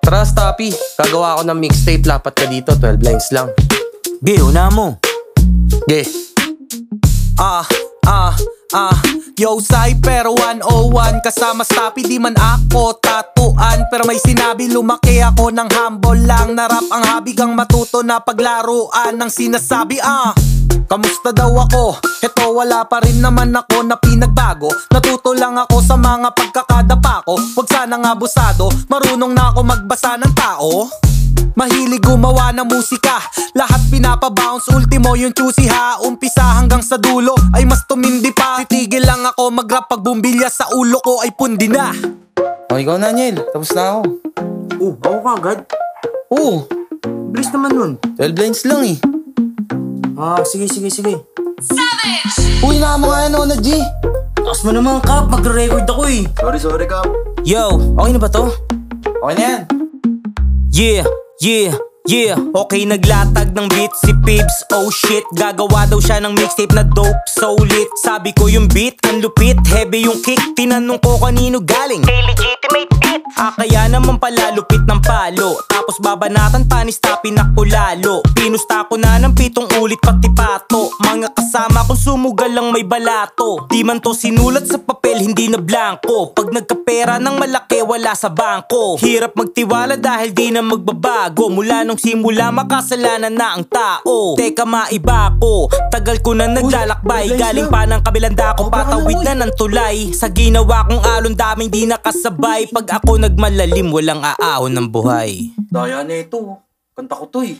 Tara, Stoppy. Gagawa ako ng mixtape. Lapat ka dito, 12 lines lang. Ge, una mo. Ge. Yo, Cypher 101. Kasama Stoppy, di man ako tatuan. Pero may sinabi, lumaki ako ng humble lang. Na rap ang habig ang matuto na paglaruan. Ng sinasabi, kamusta daw ako? Eto wala pa rin naman ako na pinagbago. Natuto lang ako sa mga pagkakadapa ko. Huwag sanang abusado, marunong na ako magbasa ng tao. Mahilig gumawa ng musika, lahat pinapabounce. Ultimo yung choosy ha, umpisa hanggang sa dulo ay mas tumindi pa. Titigil lang ako mag-rap pag bumbilya sa ulo ko ay pundi na. O, ikaw na, Niel. Tapos na ako. Ako kagad? Oo, Bilis naman nun. 12 lines lang eh. Sige. Uy, na mga ano na, G. Takas mo naman, Kap. Magre-record ako eh. Sorry, Kap. Yo, okay na ba to? Okay na yan. Yeah. Okay, naglatag ng beat si Pibs. Oh shit, gagawa daw siya ng mixtape na dope, solid. Sabi ko yung beat, ang lupit, heavy yung kick. Tinanong ko kanino galing, kay Legitimate Beat. Kaya naman pala lupit ng palo. Tapos babanatan pa ni Stoppy na kulalo. Pinusta ko na ng 7 ulit pati pato. Mga kasama kong sumugal lang may balato. Di man to sinulat sa papel, hindi na blanco. Pag nagkapera ng malaki, wala sa bangko. Hirap magtiwala dahil di na magbabago. Mula nung simula, makasalanan na ang tao. Teka, maiba ko, tagal ko na naglalakbay. Galing pa ng kabilang dako, patawid na ng tulay. Sa ginawa kong alon, daming di nakasabay. Pag ako nagmalalim, walang aahon ng buhay. Daya na ito. Kanta ko to eh.